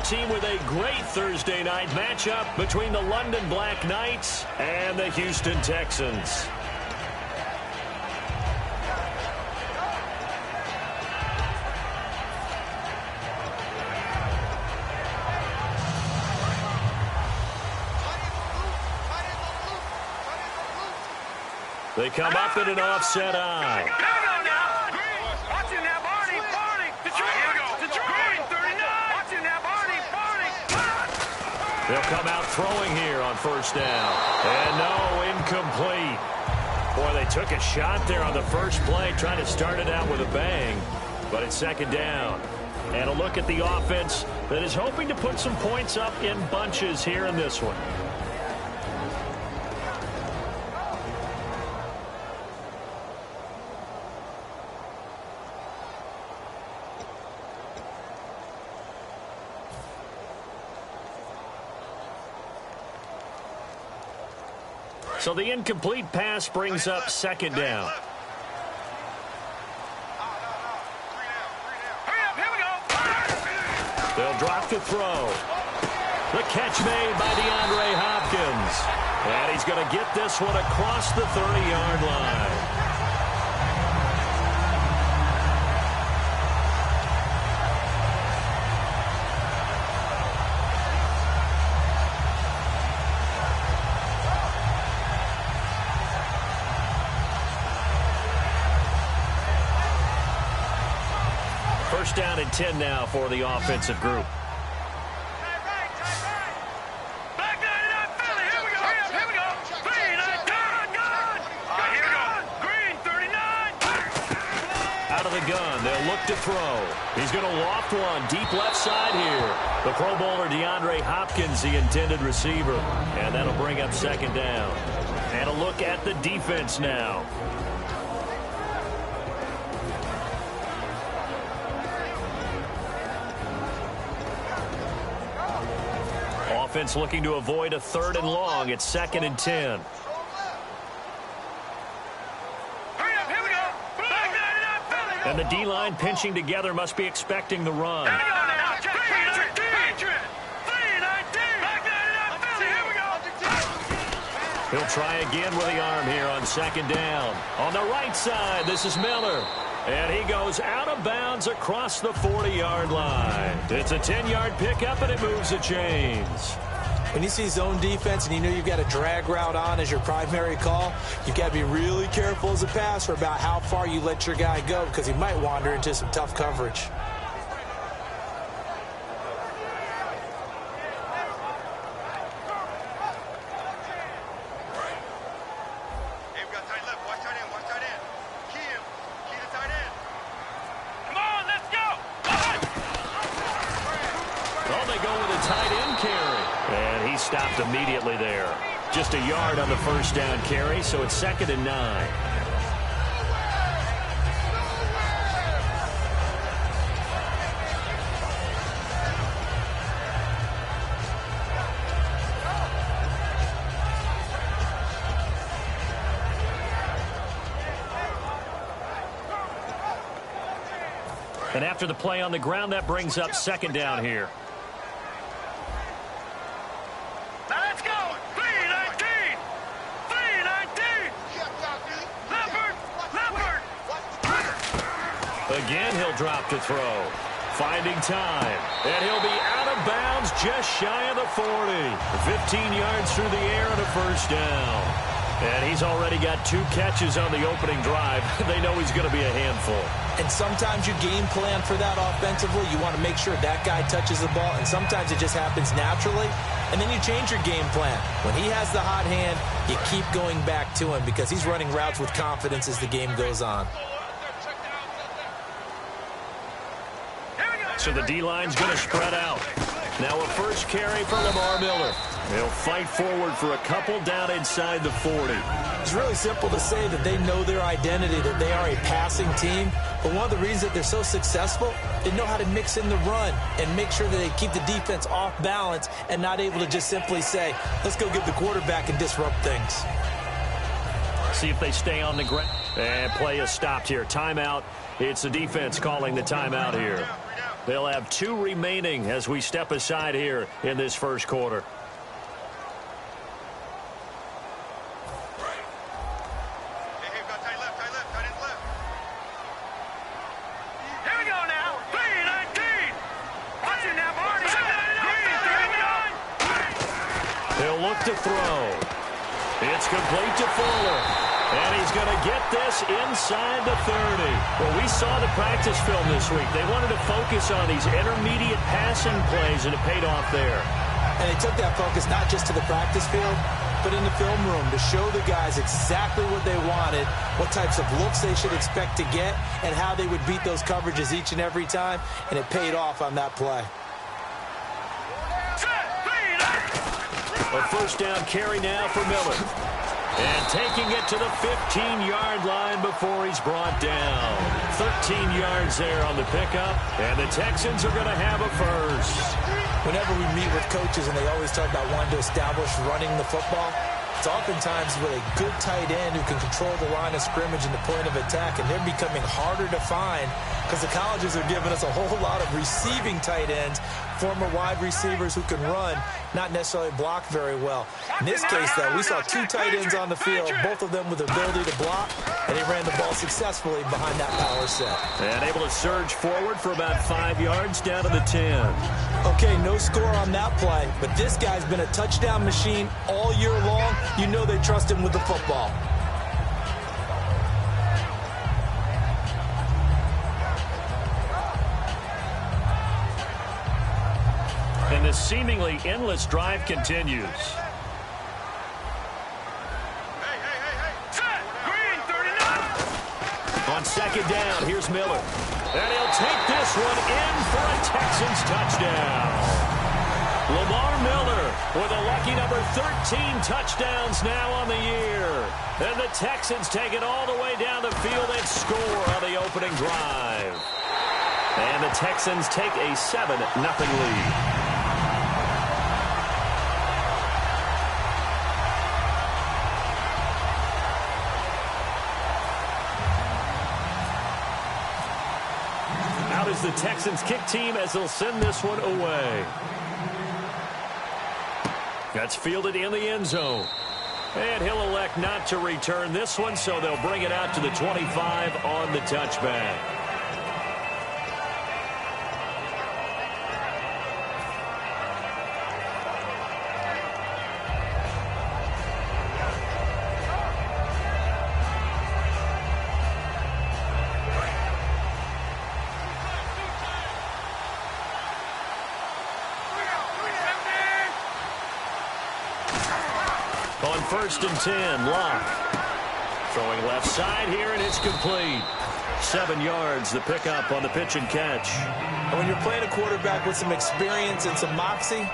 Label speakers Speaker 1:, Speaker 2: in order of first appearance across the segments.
Speaker 1: start, team, with a great Thursday night matchup between the London Black Knights and the Houston Texans. They come up in an offset eye. They'll come out throwing here on first down. And no, incomplete. Boy, they took a shot there on the first play, trying to start it out with a bang. But it's second down. And a look at the offense that is hoping to put some points up in bunches here in this one. So the incomplete pass brings up second down. They'll drop to throw. The catch made by DeAndre Hopkins. And he's going to get this one across the 30-yard line. First down and 10 now for the offensive group. Out of the gun, they'll look to throw. He's going to loft one deep left side here. The Pro Bowler DeAndre Hopkins, the intended receiver. And that'll bring up second down. And a look at the defense now. Offense looking to avoid a 3rd and long. It's 2nd and 10. And the D-line pinching together, must be expecting the run. He'll try again with the arm here on second down. On the right side, this is Miller. And he goes out of bounds across the 40-yard line. It's a 10-yard pickup, and it moves the chains.
Speaker 2: When you see zone defense and you know you've got a drag route on as your primary call, you've got to be really careful as a passer about how far you let your guy go, because he might wander into some tough coverage.
Speaker 1: Stopped immediately there. Just a yard on the first down carry, so it's 2nd and 9. And after the play on the ground, that brings up second down here. Again, he'll drop to throw. Finding time. And he'll be out of bounds just shy of the 40. 15 yards through the air and a first down. And he's already got 2 catches on the opening drive. They know he's going to be a handful.
Speaker 2: And sometimes you game plan for that offensively. You want to make sure that guy touches the ball. And sometimes it just happens naturally. And then you change your game plan. When he has the hot hand, you keep going back to him because he's running routes with confidence as the game goes on.
Speaker 1: So the D-line's going to spread out. Now a first carry for Lamar Miller. He'll fight forward for a couple down inside the 40.
Speaker 2: It's really simple to say that they know their identity, that they are a passing team. But one of the reasons that they're so successful, they know how to mix in the run and make sure that they keep the defense off balance and not able to just simply say, let's go get the quarterback and disrupt things.
Speaker 1: See if they stay on the ground. And play is stopped here. Timeout. It's the defense calling the timeout here. They'll have 2 remaining as we step aside here in this first quarter.
Speaker 3: He'll look
Speaker 1: to throw. It's complete to Fuller. And he's going to get this inside the 30. Well, we saw the practice film this week. They wanted to focus on these intermediate passing plays, and it paid off there.
Speaker 2: And they took that focus not just to the practice field, but in the film room to show the guys exactly what they wanted, what types of looks they should expect to get, and how they would beat those coverages each and every time, and it paid off on that play.
Speaker 1: A first down carry now for Miller. And taking it to the 15-yard line before he's brought down. 13 yards there on the pickup, and the Texans are going to have a first.
Speaker 2: Whenever we meet with coaches and they always talk about wanting to establish running the football, it's oftentimes with a good tight end who can control the line of scrimmage and the point of attack, and they're becoming harder to find because the colleges are giving us a whole lot of receiving tight ends, former wide receivers who can run, not necessarily block very well. In this case, though, we saw 2 tight ends on the field, both of them with the ability to block, and they ran the ball successfully behind that power set.
Speaker 1: And able to surge forward for about 5 yards down to the 10.
Speaker 2: Okay, no score on that play, but this guy's been a touchdown machine all year long. You know they trust him with the football.
Speaker 1: And this seemingly endless drive continues. On second down, here's Miller. And he'll take this one in for a Texans touchdown. Lamar Miller with a lucky number 13 touchdowns now on the year. And the Texans take it all the way down the field and score on the opening drive. And the Texans take a 7-0 lead. The Texans kick team as they'll send this one away. That's fielded in the end zone. And he'll elect not to return this one, so they'll bring it out to the 25 on the touchback. First and 10, Locke. Throwing left side here, and it's complete. 7 yards, the pickup on the pitch and catch.
Speaker 2: And when you're playing a quarterback with some experience and some moxie,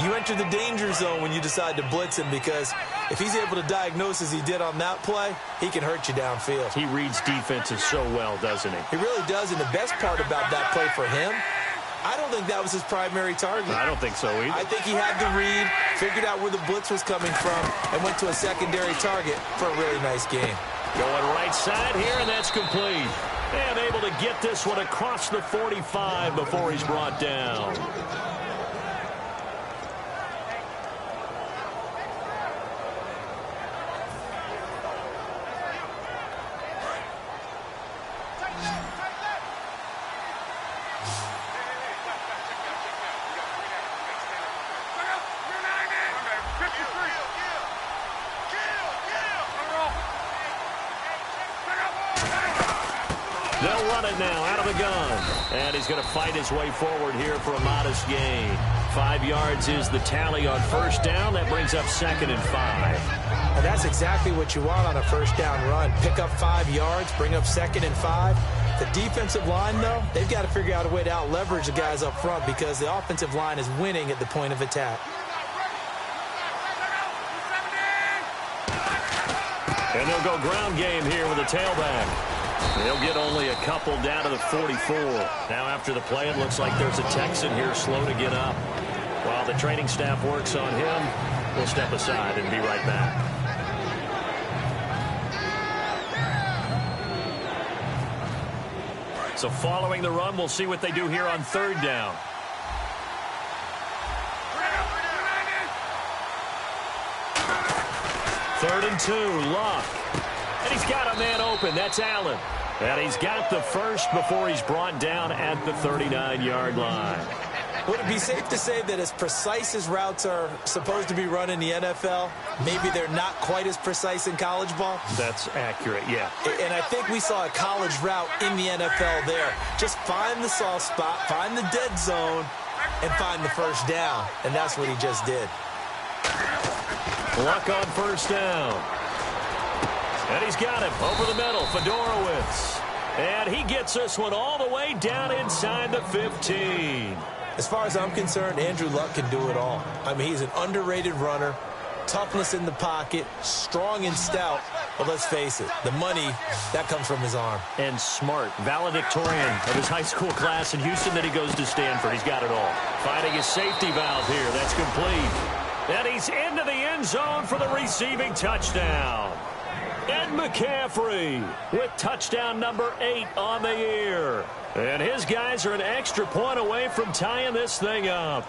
Speaker 2: you enter the danger zone when you decide to blitz him, because if he's able to diagnose as he did on that play, he can hurt you downfield.
Speaker 1: He reads defenses so well, doesn't he?
Speaker 2: He really does, and the best part about that play for him, I don't think that was his primary target.
Speaker 1: I don't think so either.
Speaker 2: I think he had the read, figured out where the blitz was coming from, and went to a secondary target for a really nice game.
Speaker 1: Going right side here, and that's complete. And able to get this one across the 45 before he's brought down. They'll run it now out of the gun. And he's going to fight his way forward here for a modest gain. 5 yards is the tally on first down. That brings up 2nd and 5.
Speaker 2: And that's exactly what you want on a first down run. Pick up 5 yards, bring up 2nd and 5. The defensive line, though, they've got to figure out a way to out-leverage the guys up front because the offensive line is winning at the point of attack.
Speaker 1: And they'll go ground game here with a tailback. They'll get only a couple down to the 44. Now after the play, it looks like there's a Texan here slow to get up. While the training staff works on him, we'll step aside and be right back. So following the run, we'll see what they do here on third down. Third and 2, Luck. And he's got a man open. That's Allen. And he's got the first before he's brought down at the 39-yard line.
Speaker 2: Would it be safe to say that as precise as routes are supposed to be run in the NFL, maybe they're not quite as precise in college ball?
Speaker 1: That's accurate, yeah.
Speaker 2: And I think we saw a college route in the NFL there. Just find the soft spot, find the dead zone, and find the first down. And that's what he just did.
Speaker 1: Luck on first down. And he's got him over the middle, Fedorowicz. And he gets this one all the way down inside the 15.
Speaker 2: As far as I'm concerned, Andrew Luck can do it all. I mean, he's an underrated runner, toughness in the pocket, strong and stout. But let's face it, the money, that comes from his arm.
Speaker 1: And smart, valedictorian of his high school class in Houston, then he goes to Stanford. He's got it all. Finding his safety valve here. That's complete. And he's into the end zone for the receiving touchdown. Ed McCaffrey with touchdown number 8 on the year. And his guys are an extra point away from tying this thing up.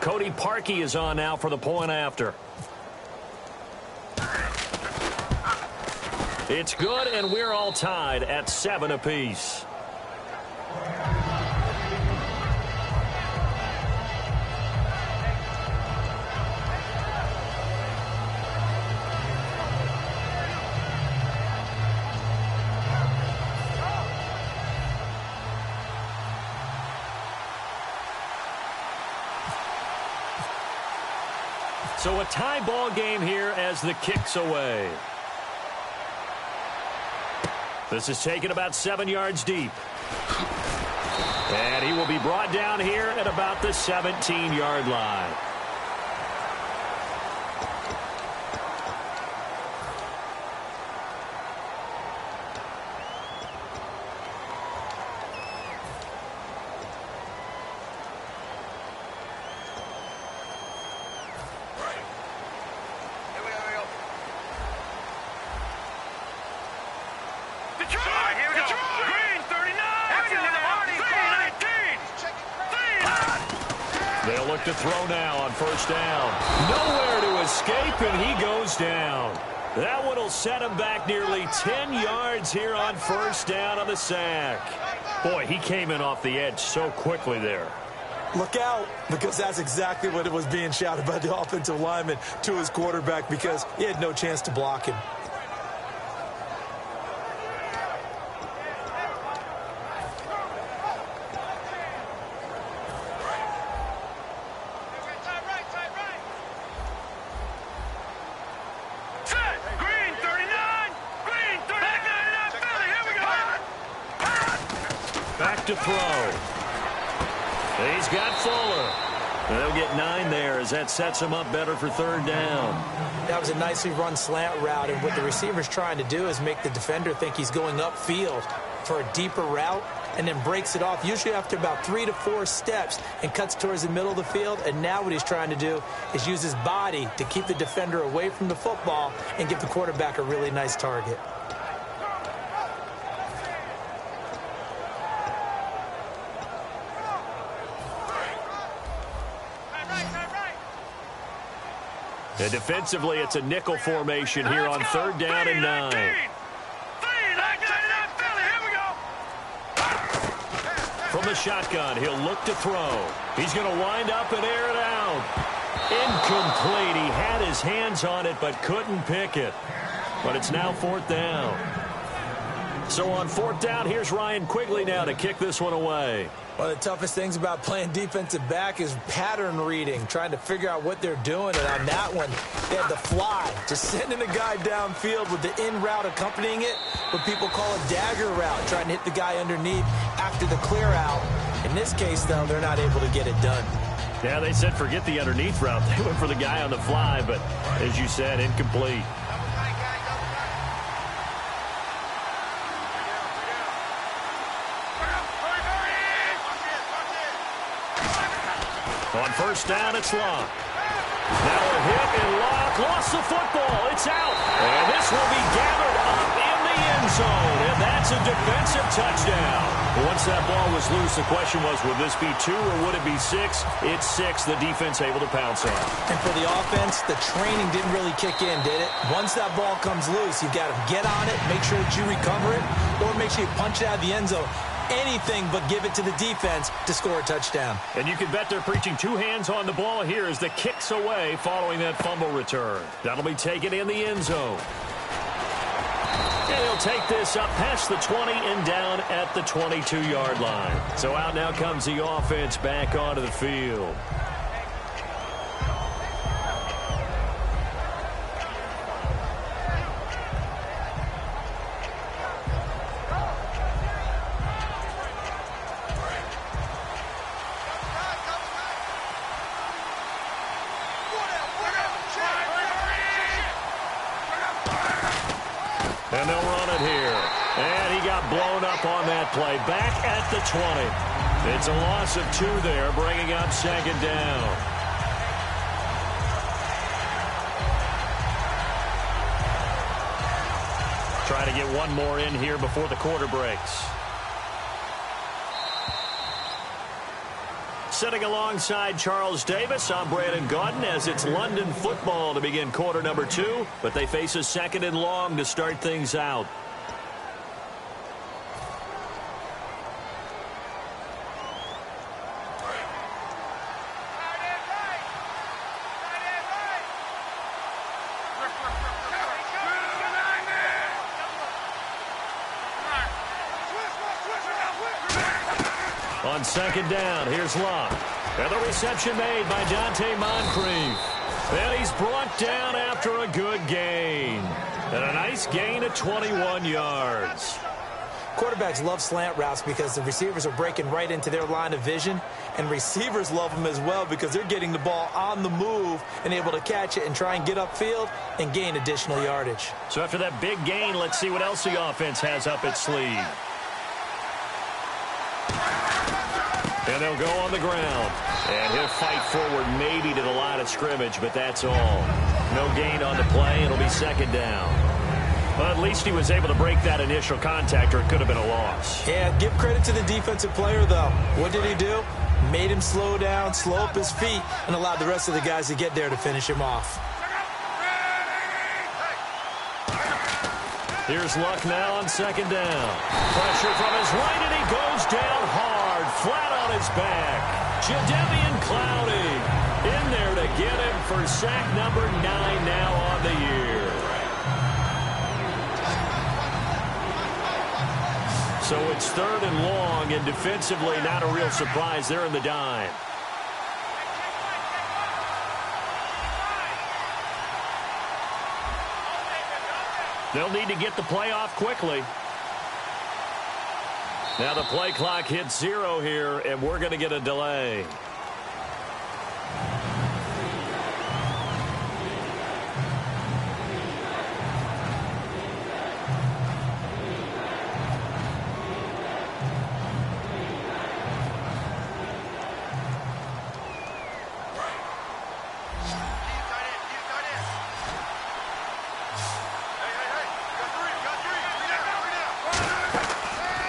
Speaker 1: Cody Parkey is on now for the point after. It's good, and we're all tied at 7 apiece. So a tie ball game here as the kick's away. This is taken about 7 yards deep. And he will be brought down here at about the 17-yard line. They'll look to throw now on first down. Nowhere to escape, and he goes down. That one will set him back nearly 10 yards here on first down on the sack. Boy, he came in off the edge so quickly there.
Speaker 2: Look out, because that's exactly what it was being shouted by the offensive lineman to his quarterback, because he had no chance to block him.
Speaker 1: To throw. He's got Fuller. They'll get 9 there as that sets him up better for third down.
Speaker 2: That was a nicely run slant route, and what the receiver's trying to do is make the defender think he's going upfield for a deeper route and then breaks it off, usually after about 3 to 4 steps, and cuts towards the middle of the field. And now what he's trying to do is use his body to keep the defender away from the football and give the quarterback a really nice target.
Speaker 1: And defensively, it's a nickel formation here on third down and 9. From the shotgun, he'll look to throw. He's going to wind up and air it out. Incomplete. He had his hands on it but couldn't pick it. But it's now fourth down. So on fourth down, here's Ryan Quigley now to kick this one away.
Speaker 2: One of the toughest things about playing defensive back is pattern reading, trying to figure out what they're doing. And on that one, they had the fly, just sending a guy downfield with the in route accompanying it, what people call a dagger route, trying to hit the guy underneath after the clear out. In this case, though, they're not able to get it done.
Speaker 1: Yeah, they said forget the underneath route. They went for the guy on the fly, but as you said, incomplete. first down, it's Luck. Now a hit and Luck lost the football. It's out. And this will be gathered up in the end zone. And that's a defensive touchdown. Once that ball was loose, the question was, would this be 2 or would it be 6? It's 6. The defense able to pounce on.
Speaker 2: And for the offense, the training didn't really kick in, did it? Once that ball comes loose, you've got to get on it, make sure that you recover it, or make sure you punch it out of the end zone. Anything but give it to the defense to score a touchdown.
Speaker 1: And you can bet they're preaching 2 hands on the ball here as the kick's away following that fumble return. That'll be taken in the end zone. And he'll take this up past the 20 and down at the 22-yard line. So out now comes the offense back onto the field. And they'll run it here. And he got blown up on that play. Back at the 20. It's a loss of 2 there, bringing up second down. Try to get one more in here before the quarter breaks. Sitting alongside Charles Davis, I'm Brandon Gaudin as it's London football to begin quarter number 2, but they face a second and long to start things out. On second down, here's Luck. And the reception made by Dante Moncrief. And he's brought down after a good gain. And a nice gain of 21 yards.
Speaker 2: Quarterbacks love slant routes because the receivers are breaking right into their line of vision. And receivers love them as well because they're getting the ball on the move and able to catch it and try and get upfield and gain additional yardage.
Speaker 1: So after that big gain, let's see what else the offense has up its sleeve. And they'll go on the ground. And he'll fight forward maybe to the line of scrimmage, but that's all. No gain on the play. It'll be second down. Well, at least he was able to break that initial contact, or it could have been a loss.
Speaker 2: Yeah, give credit to the defensive player, though. What did he do? Made him slow down, slow up his feet, and allowed the rest of the guys to get there to finish him off.
Speaker 1: Here's Luck now on second down. Pressure from his right, and he goes down hard, flat on his back. Jadeveon Clowney in there to get him for sack number 9 now on the year. So it's third and long, and defensively not a real surprise. They're in the dime. They'll need to get the play off quickly. Now the play clock hits 0 here, and we're going to get a delay.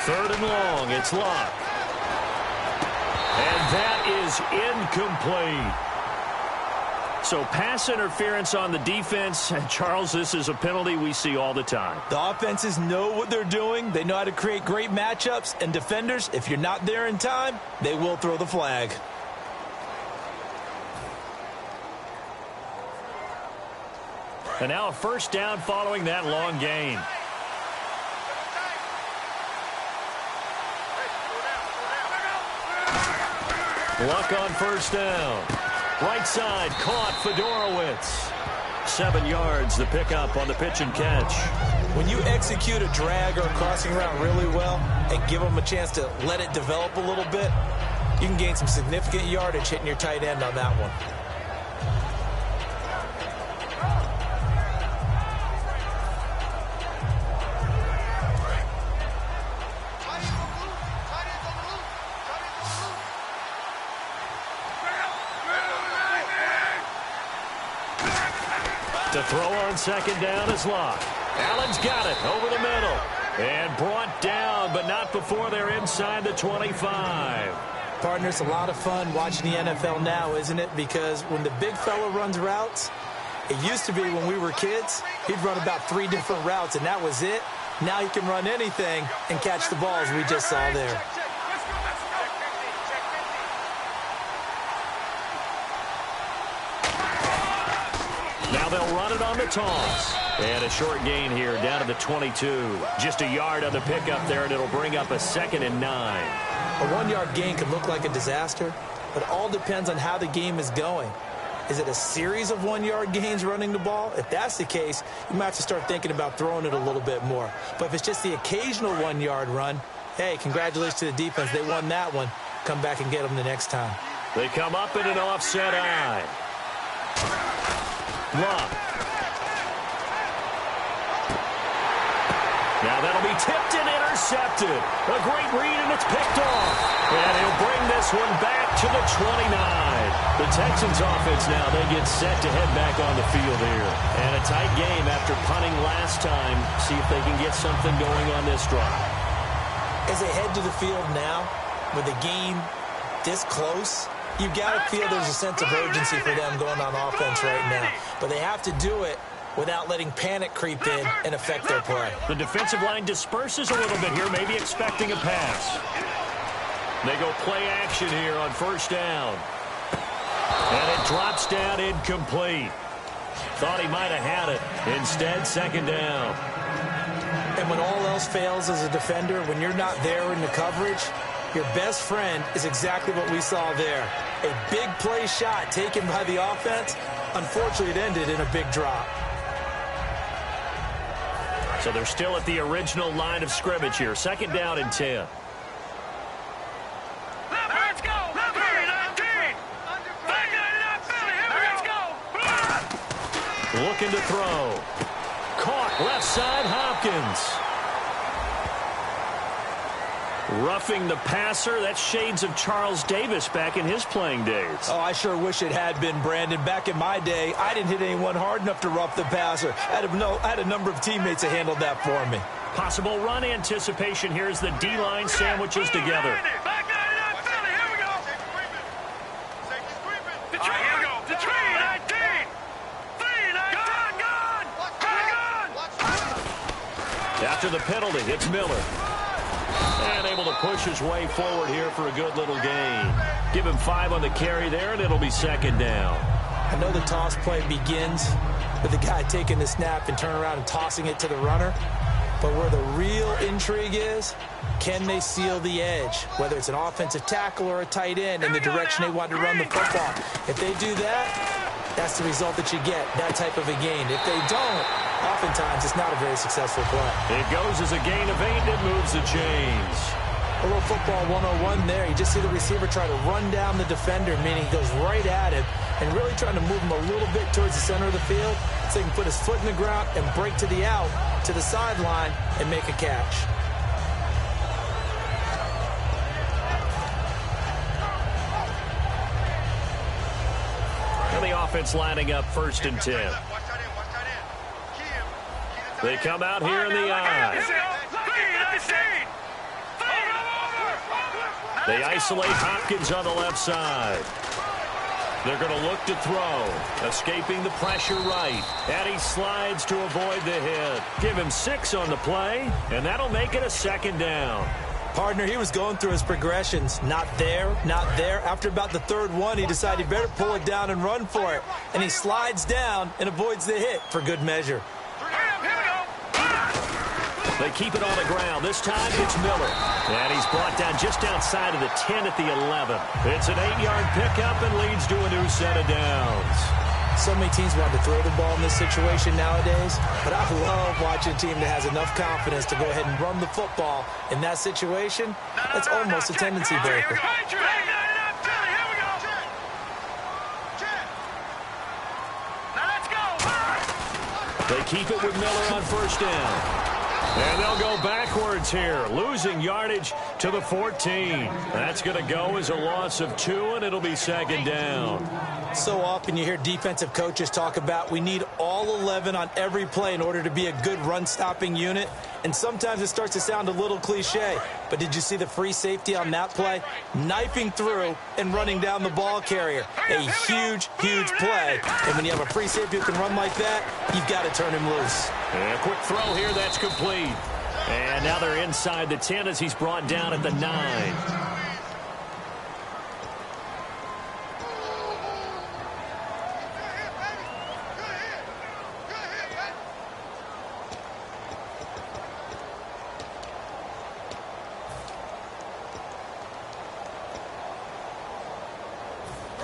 Speaker 1: Third and long, it's Luck. And that is incomplete. So pass interference on the defense. And Charles, this is a penalty we see all the time.
Speaker 2: The offenses know what they're doing. They know how to create great matchups. And defenders, if you're not there in time, they will throw the flag.
Speaker 1: And now a first down following that long gain. Luck on first down. Right side, caught Fedorowicz. 7 yards, the pickup on the pitch and catch.
Speaker 2: When you execute a drag or a crossing route really well and give them a chance to let it develop a little bit, you can gain some significant yardage hitting your tight end on that one.
Speaker 1: To throw on second down is Luck. Allen's got it over the middle. And brought down, but not before they're inside the 25.
Speaker 2: Partner, it's a lot of fun watching the NFL now, isn't it? Because when the big fella runs routes, it used to be when we were kids, he'd run about 3 different routes, and that was it. Now he can run anything and catch the balls we just saw there.
Speaker 1: Now they'll run it on the toss. And a short gain here down to the 22. Just a yard on the pickup there, and it'll bring up a 2nd and 9.
Speaker 2: A 1-yard gain could look like a disaster, but it all depends on how the game is going. Is it a series of 1-yard gains running the ball? If that's the case, you might have to start thinking about throwing it a little bit more. But if it's just the occasional 1-yard run, hey, congratulations to the defense. They won that one. Come back and get them the next time.
Speaker 1: They come up in an offset eye. Luck. Now that'll be tipped and intercepted. A great read, and it's picked off. And he'll bring this one back to the 29. The Texans offense now, they get set to head back on the field here. And a tight game after punting last time. See if they can get something going on this drive.
Speaker 2: As they head to the field now, with the game this close, you've got to feel there's a sense of urgency for them going on offense right now. But they have to do it without letting panic creep in and affect their play.
Speaker 1: The defensive line disperses a little bit here, maybe expecting a pass. They go play action here on first down. And it drops down incomplete. Thought he might have had it. Instead, second down.
Speaker 2: And when all else fails as a defender, when you're not there in the coverage, your best friend is exactly what we saw there. A big play shot taken by the offense. Unfortunately, it ended in a big drop.
Speaker 1: So they're still at the original line of scrimmage here. Second down and 10.
Speaker 3: Let's go.
Speaker 1: Looking to throw. Caught left side, Hopkins. Roughing the passer. That's shades of Charles Davis back in his playing days.
Speaker 2: Oh, I sure wish it had been, Brandon. Back in my day, I didn't hit anyone hard enough to rough the passer. I had a number of teammates that handled that for me.
Speaker 1: Possible run anticipation. Here's the D-line sandwiches together. After the penalty, it's Miller. And able to push his way forward here for a good little gain. Give him 5 on the carry there, and it'll be second down.
Speaker 2: I know the toss play begins with the guy taking the snap and turning around and tossing it to the runner. But where the real intrigue is, can they seal the edge? Whether it's an offensive tackle or a tight end in the direction they want to run the football. If they do that, that's the result that you get, that type of a gain. If they don't, oftentimes it's not a very successful play.
Speaker 1: It goes as a gain of 8, and it moves the chains.
Speaker 2: A little football 101 there. You just see the receiver try to run down the defender, meaning he goes right at him and really trying to move him a little bit towards the center of the field so he can put his foot in the ground and break to the out, to the sideline, and make a catch.
Speaker 1: And the offense lining up first and 10. They come out here in the eye. They isolate Hopkins on the left side. They're going to look to throw. Escaping the pressure right. And he slides to avoid the hit. Give him 6 on the play, and that'll make it a second down.
Speaker 2: Partner, he was going through his progressions. Not there, not there. After about the third one, he decided he better pull it down and run for it. And he slides down and avoids the hit for good measure.
Speaker 1: They keep it on the ground. This time it's Miller. And he's brought down just outside of the 10 at the 11. It's an 8-yard pickup and leads to a new set of downs.
Speaker 2: So many teams want to throw the ball in this situation nowadays, but I love watching a team that has enough confidence to go ahead and run the football in that situation. That's almost a tendency breaker.
Speaker 1: They keep it with Miller on first down. And they'll go backwards here, losing yardage to the 14. That's going to go as a loss of 2, and it'll be second down.
Speaker 2: So often you hear defensive coaches talk about we need all 11 on every play in order to be a good run-stopping unit. And sometimes it starts to sound a little cliche. But did you see the free safety on that play? Knifing through and running down the ball carrier. A huge, huge play. And when you have a free safety who can run like that, you've got to turn him loose.
Speaker 1: And a quick throw here, that's complete. And now they're inside the 10 as he's brought down at the 9.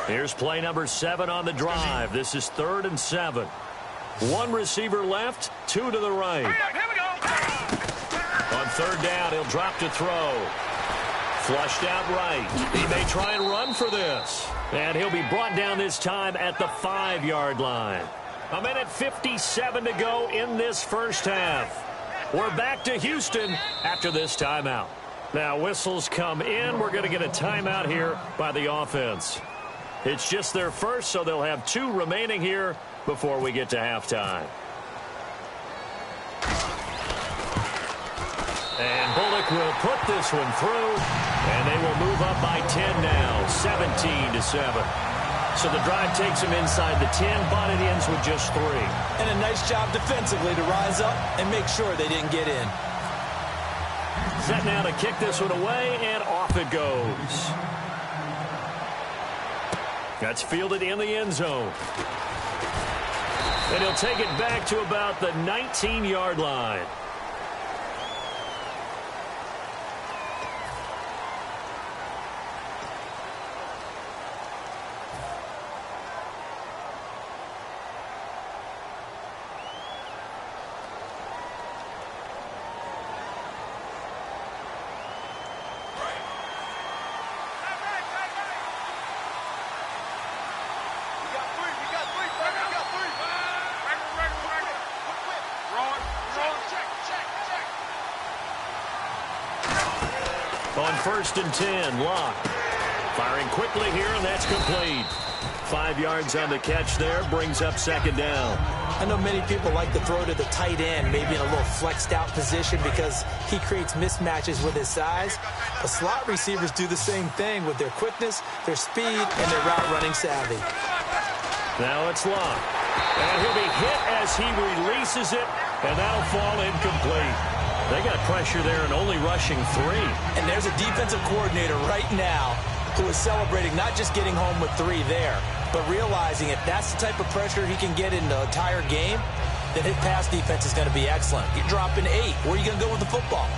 Speaker 1: Here's play number 7 on the drive. This is 3rd and 7. 1 receiver left, 2 to the right.
Speaker 3: Here we go.
Speaker 1: On 3rd down, he'll drop to throw. Flushed out right. He may try and run for this. And he'll be brought down this time at the 5-yard line. 1:57 to go in this first half. We're back to Houston after this timeout. Now whistles come in. We're going to get a timeout here by the offense. It's just their first, so they'll have 2 remaining here before we get to halftime. And Bullock will put this one through, and they will move up by 10 now, 17-7. So the drive takes them inside the 10, but it ends with just 3.
Speaker 2: And a nice job defensively to rise up and make sure they didn't get in.
Speaker 1: Set now to kick this one away, and off it goes. That's fielded in the end zone. And he'll take it back to about the 19-yard line. On 1st and 10, Locke. Firing quickly here, and that's complete. 5 yards on the catch there, brings up 2nd down.
Speaker 2: I know many people like to throw to the tight end, maybe in a little flexed out position because he creates mismatches with his size. But slot receivers do the same thing with their quickness, their speed, and their route running savvy.
Speaker 1: Now it's Locke. And he'll be hit as he releases it, and that'll fall incomplete. They got pressure there and only rushing 3.
Speaker 2: And there's a defensive coordinator right now who is celebrating not just getting home with 3 there, but realizing if that's the type of pressure he can get in the entire game, then his pass defense is going to be excellent. You're dropping 8. Where are you going to go with the football?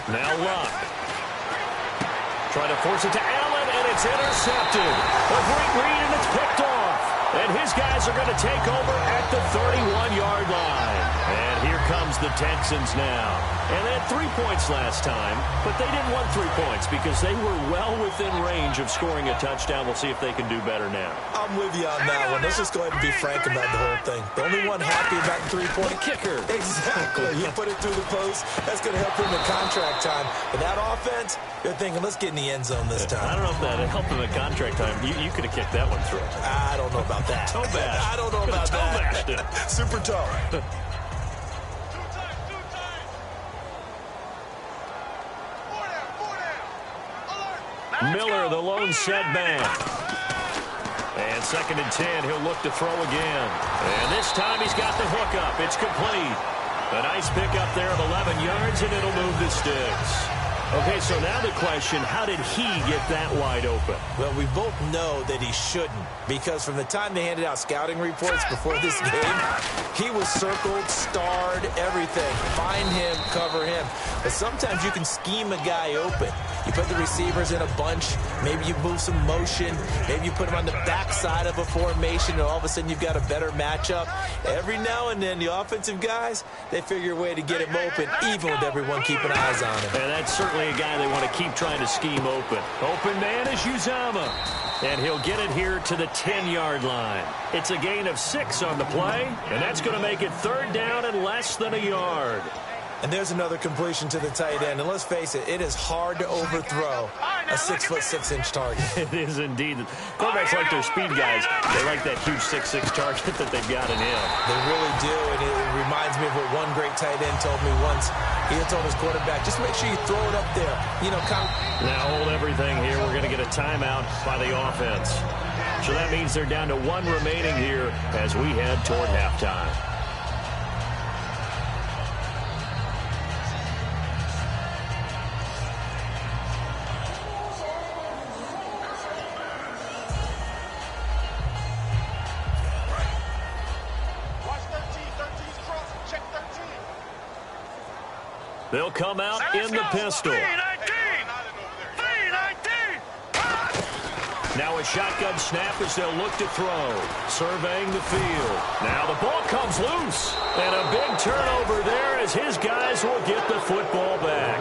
Speaker 1: Now Locke. Trying to force it to Allen, and it's intercepted. A great read, and it's picked off. And his guys are going to take over at the 31-yard line. And here comes the Texans now. And they had 3 points last time, but they didn't want 3 points because they were well within range of scoring a touchdown. We'll see if they can do better now.
Speaker 2: I'm with you on that one. Let's just go ahead and be frank about the whole thing. The only one happy about the 3-point
Speaker 1: kicker.
Speaker 2: Exactly. You put it through the post. That's going to help him in contract time. But that offense, you're thinking, let's get in the end zone this time.
Speaker 1: I don't know if that helped him in contract time. You could have kicked that one through.
Speaker 2: I don't know about that.
Speaker 1: Toe bash.
Speaker 2: I don't know about that. Super toe.
Speaker 1: Miller, the lone setback. And 2nd and 10, he'll look to throw again. And this time he's got the hook up. It's complete. A nice pickup there of 11 yards, and it'll move the sticks. Okay, so now the question, how did he get that wide open?
Speaker 2: Well, we both know that he shouldn't, because from the time they handed out scouting reports before this game, he was circled, starred, everything. Find him, cover him. But sometimes you can scheme a guy open. You put the receivers in a bunch. Maybe you move some motion. Maybe you put them on the backside of a formation, and all of a sudden you've got a better matchup. Every now and then, the offensive guys, they figure a way to get him open, even with everyone keeping eyes on him.
Speaker 1: And that certainly definitely a guy they want to keep trying to scheme open. Open man is Uzama. And he'll get it here to the 10-yard line. It's a gain of 6 on the play, and that's going to make it 3rd down and less than a yard.
Speaker 2: And there's another completion to the tight end. And let's face it, it is hard to overthrow a 6'6" target.
Speaker 1: It is indeed. Quarterbacks like their speed guys. They like that huge 6'6" target that they've got in him.
Speaker 2: They really do, and it reminds me of what one great tight end told me once. He had told his quarterback, just make sure you throw it up there. You know,
Speaker 1: Now hold everything here. We're going to get a timeout by the offense. So that means they're down to 1 remaining here as we head toward halftime. They'll come out in the pistol. Now a shotgun snap as they'll look to throw. Surveying the field. Now the ball comes loose. And a big turnover there as his guys will get the football back.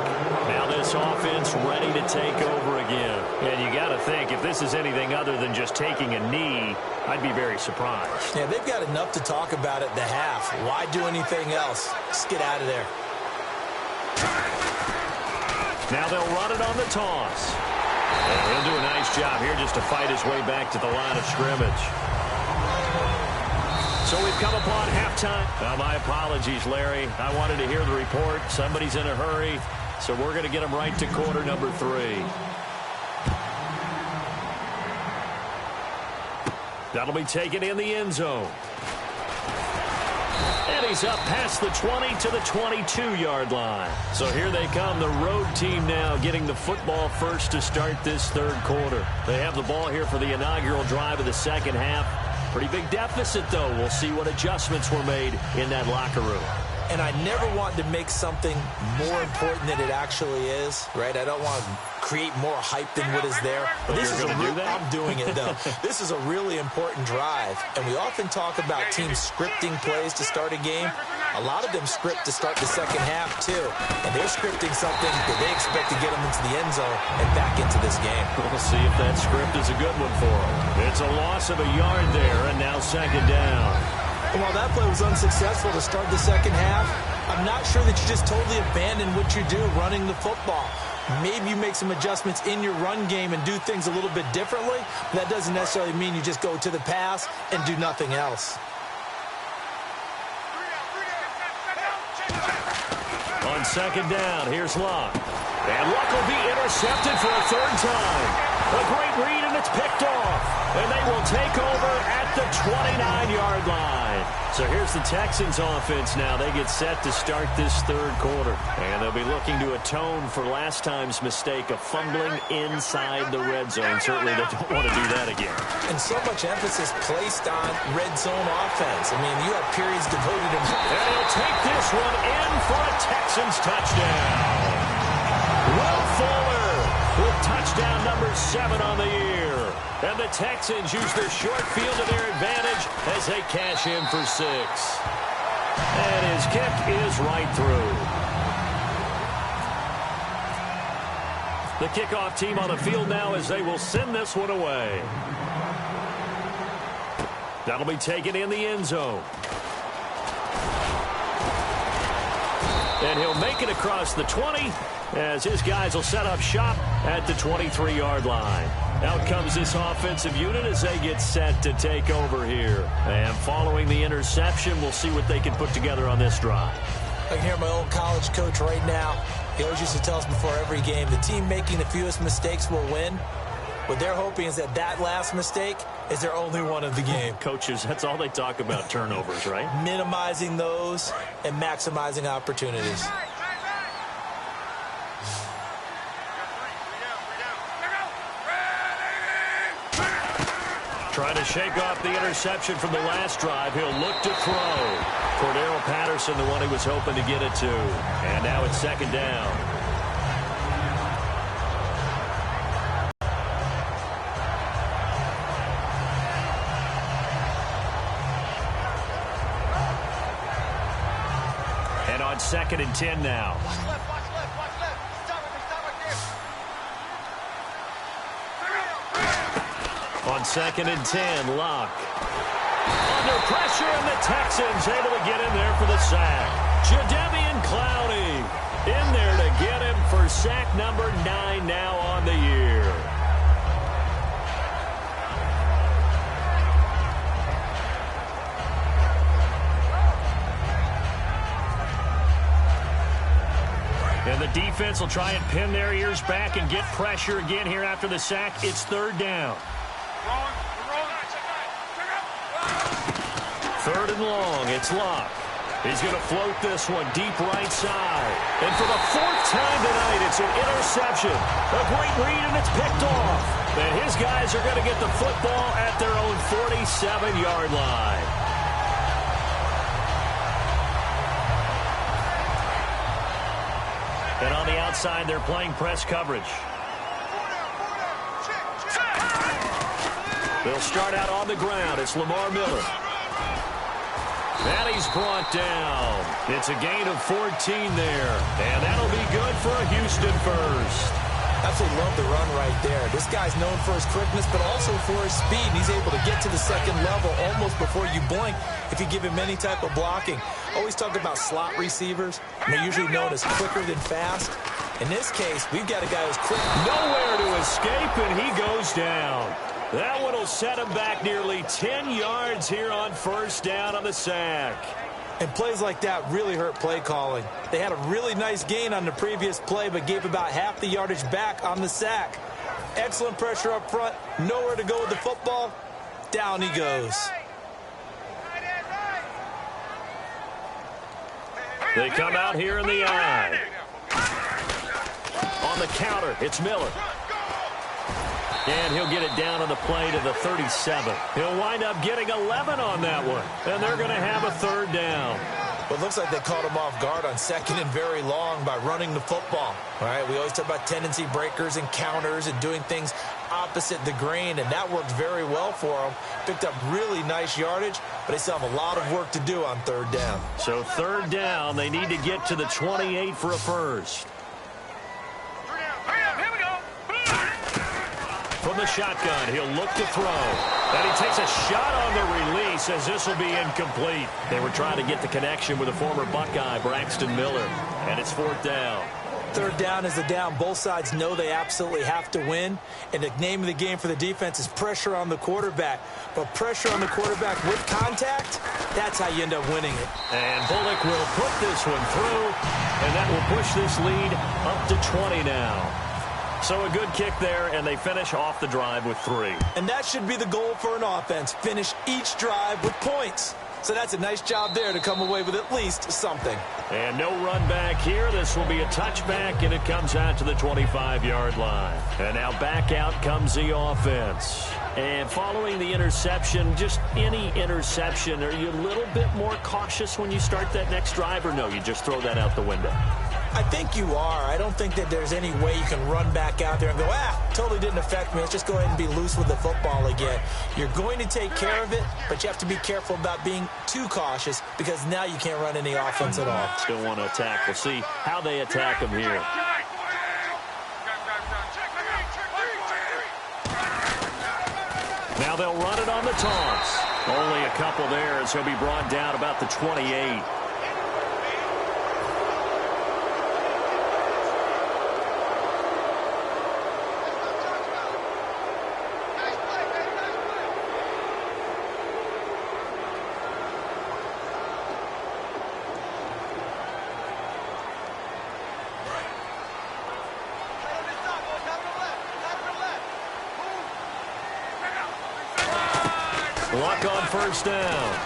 Speaker 1: Now this offense ready to take over again. And you got to think, if this is anything other than just taking a knee, I'd be very surprised.
Speaker 2: Yeah, they've got enough to talk about at the half. Why do anything else? Just get out of there.
Speaker 1: Now they'll run it on the toss. And he'll do a nice job here just to fight his way back to the line of scrimmage. So we've come upon halftime. Well, my apologies, Larry. I wanted to hear the report. Somebody's in a hurry. So we're going to get him right to quarter number 3. That'll be taken in the end zone. And he's up past the 20 to the 22-yard line. So here they come, the road team now getting the football first to start this 3rd quarter. They have the ball here for the inaugural drive of the 2nd half. Pretty big deficit, though. We'll see what adjustments were made in that locker room.
Speaker 2: And I never want to make something more important than it actually is, right? I don't want to create more hype than what is there. But this is I'm doing it, though. This is a really important drive. And we often talk about teams scripting plays to start a game. A lot of them script to start the 2nd half, too. And they're scripting something that they expect to get them into the end zone and back into this game.
Speaker 1: We'll see if that script is a good one for them. It's a loss of a yard there, and now 2nd down.
Speaker 2: And while that play was unsuccessful to start the 2nd half, I'm not sure that you just totally abandon what you do running the football. Maybe you make some adjustments in your run game and do things a little bit differently. But that doesn't necessarily mean you just go to the pass and do nothing else.
Speaker 1: On 2nd down, here's Luck. And Luck will be intercepted for a 3rd time. A great read, and it's picked off. And they will take over at the 29-yard line. So here's the Texans offense now. They get set to start this 3rd quarter. And they'll be looking to atone for last time's mistake of fumbling inside the red zone. Certainly they don't want to do that again.
Speaker 2: And so much emphasis placed on red zone offense. I mean, you have periods devoted to...
Speaker 1: And he'll take this one in for a Texans touchdown. Will Fuller with touchdown number 7 on the year. And the Texans use their short field to their advantage as they cash in for 6. And his kick is right through. The kickoff team on the field now as they will send this one away. That'll be taken in the end zone. And he'll make it across the 20 as his guys will set up shop at the 23-yard line. Out comes this offensive unit as they get set to take over here. And following the interception, we'll see what they can put together on this drive.
Speaker 2: I can hear my old college coach right now. He always used to tell us before every game, the team making the fewest mistakes will win. What they're hoping is that last mistake is their only one of the game.
Speaker 1: Coaches, that's all they talk about, turnovers, right?
Speaker 2: Minimizing those and maximizing opportunities.
Speaker 1: Trying to shake off the interception from the last drive. He'll look to throw. Cordero Patterson, the one he was hoping to get it to. And now it's 2nd down. And on 2nd and 10 now. second and 10, Luck. Under pressure, and the Texans able to get in there for the sack. Jadeveon Clowney in there to get him for sack number 9 now on the year. And the defense will try and pin their ears back and get pressure again here after the sack. It's third down. Third and long, it's Luck. He's going to float this one deep right side. And for the 4th time tonight, it's an interception. A great read, and it's picked off. And his guys are going to get the football at their own 47-yard line. And on the outside, they're playing press coverage. They'll start out on the ground. It's Lamar Miller. And he's brought down. It's a gain of 14 there. And that'll be good for a Houston first.
Speaker 2: Absolutely love the run right there. This guy's known for his quickness, but also for his speed. And he's able to get to the second level almost before you blink if you give him any type of blocking. Always talk about slot receivers. And they're usually known as quicker than fast. In this case, we've got a guy who's quick.
Speaker 1: Nowhere to escape, and he goes down. That one will set him back nearly 10 yards here on first down on the sack.
Speaker 2: And plays like that really hurt play calling. They had a really nice gain on the previous play, but gave about half the yardage back on the sack. Excellent pressure up front. Nowhere to go with the football. Down he goes.
Speaker 1: They come out here in the eye. On the counter, it's Miller. And he'll get it down on the play to the 37. He'll wind up getting 11 on that one. And they're going to have a third down.
Speaker 2: Well, it looks like they caught him off guard on second and very long by running the football. All right, we always talk about tendency breakers and counters and doing things opposite the grain, and that worked very well for them. Picked up really nice yardage, but they still have a lot of work to do on third down.
Speaker 1: So third down, they need to get to the 28 for a first. From the shotgun, he'll look to throw. And he takes a shot on the release as this will be incomplete. They were trying to get the connection with the former Buckeye, Braxton Miller. And it's fourth down.
Speaker 2: Third down is the down. Both sides know they absolutely have to win. And the name of the game for the defense is pressure on the quarterback. But pressure on the quarterback with contact, that's how you end up winning it.
Speaker 1: And Bullock will put this one through. And that will push this lead up to 20 now. So a good kick there, and they finish off the drive with 3.
Speaker 2: And that should be the goal for an offense. Finish each drive with points. So that's a nice job there to come away with at least something.
Speaker 1: And no run back here. This will be a touchback, and it comes out to the 25-yard line. And now back out comes the offense. And following the interception, just any interception, are you a little bit more cautious when you start that next drive, or no, you just throw that out the window?
Speaker 2: I think you are. I don't think that there's any way you can run back out there and go, totally didn't affect me. Let's just go ahead and be loose with the football again. You're going to take care of it, but you have to be careful about being too cautious because now you can't run any offense at all.
Speaker 1: Still want to attack. We'll see how they attack him here. Now they'll run it on the toss. Only a couple there as he'll be brought down about the 28. Luck on first down.